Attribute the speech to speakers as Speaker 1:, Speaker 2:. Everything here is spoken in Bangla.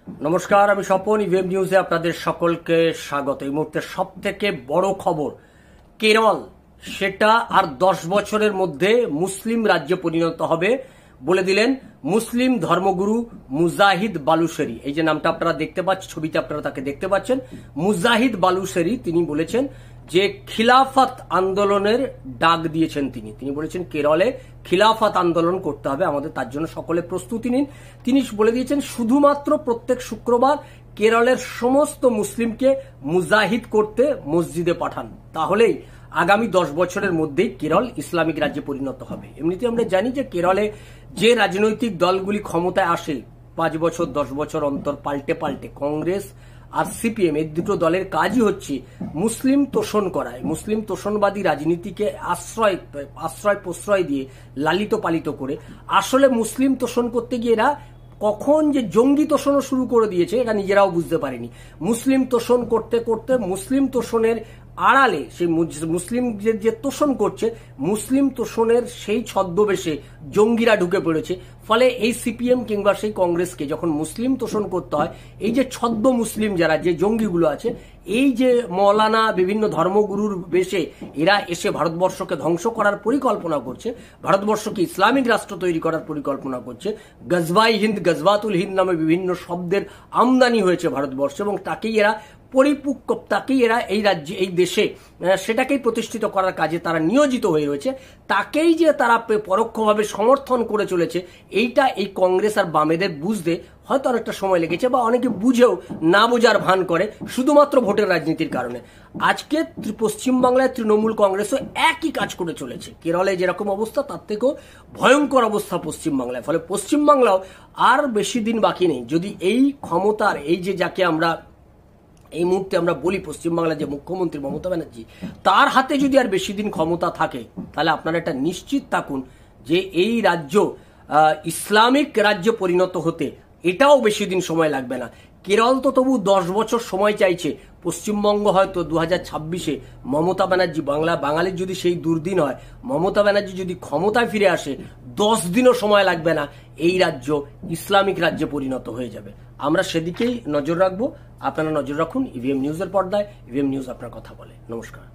Speaker 1: নমস্কার, আমি স্বপন। ইভিএম নিউজে আপনাদের সকলকে স্বাগত। এই মুহূর্তে সব থেকে বড় খবর, কেরল সেটা আর 10 বছরের মধ্যে মুসলিম রাজ্যে পরিণত হবে বলে দিলেন মুসলিম ধর্মগুরু মুজাহিদ বালুশেরি। এই যে নামটা আপনারা দেখতে পাচ্ছেন, ছবিতে আপনারা তাকে দেখতে পাচ্ছেন, মুজাহিদ বালুশেরি। তিনি বলেছেন যে খিলাফত আন্দোলনের ডাক দিয়েছেন। তিনি বলেছেন কেরলে খিলাফত আন্দোলন করতে হবে, আমাদের তার জন্য সকলে প্রস্তুতি নিন। তিনি বলে দিয়েছেন শুধুমাত্র প্রত্যেক শুক্রবার কেরলের সমস্ত মুসলিমকে মুজাহিদ করতে মসজিদে পাঠান, তাহলেই আগামী 10 বছরের মধ্যেই কেরল ইসলামিক রাজ্যে পরিণত হবে। এমনিতে আমরা জানি যে কেরলে যে রাজনৈতিক দলগুলি ক্ষমতায় আসে 5 বছর 10 বছর অন্তর পাল্টে কংগ্রেস আর সিপিএম, এই দুটো দলের কাজই হচ্ছে মুসলিম তোষণ করায়, মুসলিম তোষণবাদী রাজনীতিকে আশ্রয় প্রশ্রয় দিয়ে লালিত পালিত করে আসলে মুসলিম তোষণ করতে গিয়ে এরা কখন যে জঙ্গি তোষণও শুরু করে দিয়েছে এটা নিজেরাও বুঝতে পারেনি। মুসলিম তোষণ করতে করতে মুসলিম তোষণের আড়ালে সেই মুসলিম যে তোষণ করছে, মুসলিম তোষণের সেই ছদ্মবেশে জঙ্গিরা ঢুকে পড়েছে। ফলে এই সিপিএম কিংবা সেই কংগ্রেসকে যখন মুসলিম তোষণ করতে হয়, এই যে ছদ্ম মুসলিম যারা যে জঙ্গিগুলো আছে, এই যে মৌলানা বিভিন্ন ধর্মগুরুর বেশে এরা এসে ভারতবর্ষকে ধ্বংস করার পরিকল্পনা করছে, ভারতবর্ষকে ইসলামিক রাষ্ট্র তৈরি করার পরিকল্পনা করছে। গজবাই হিন্দ, গজবাতুল হিন্দ নামে বিভিন্ন শব্দের আমদানি হয়েছে ভারতবর্ষে, এবং তাকেই এরা এই রাজ্যে, এই দেশে সেটাকেই প্রতিষ্ঠিত করার কাজে তারা নিয়োজিত হয়ে রয়েছে। তাকেই যে তারা পরোক্ষভাবে সমর্থন করে চলেছে, এইটা এই কংগ্রেস আর বামেদের বুঝতে হয়তো অনেকটা সময় লেগেছে, বা অনেকে বুঝেও না বোঝার ভান করে শুধুমাত্র ভোটের রাজনীতির কারণে। আজকে পশ্চিমবাংলায় তৃণমূল কংগ্রেসও একই কাজ করে চলেছে। কেরলে যেরকম অবস্থা তার থেকেও ভয়ঙ্কর অবস্থা পশ্চিমবাংলায়। ফলে পশ্চিমবাংলাও আর বেশি দিন বাকি নেই, যদি এই ক্ষমতার এই যে যাকে আমরা এই মুহূর্তে আমরা বলি পশ্চিমবাংলার যে মুখ্যমন্ত্রী মমতা ব্যানার্জি, তার হাতে যদি আর বেশি দিন ক্ষমতা থাকে, তাহলে আপনারা এটা নিশ্চিত থাকুন যে এই রাজ্য ইসলামিক রাজ্যে পরিণত হতে এটাও বেশি দিন সময় লাগবে না। কেরল তো তবু 10 বছর সময় চাইছে, পশ্চিমবঙ্গ হয়তো 2026-এ মমতা ব্যানার্জি, বাঙালির যদি সেই দুর্দিন হয়, মমতা ব্যানার্জি যদি ক্ষমতায় ফিরে আসে, 10 দিনও সময় লাগবে না, এই রাজ্য ইসলামিক রাজ্যে পরিণত হয়ে যাবে। আমরা সেদিকেই নজর রাখবো। আপনারা নজর রাখুন ইভিএম নিউজের পর্দায়। ইভিএম নিউজ আপনার কথা বলে। নমস্কার।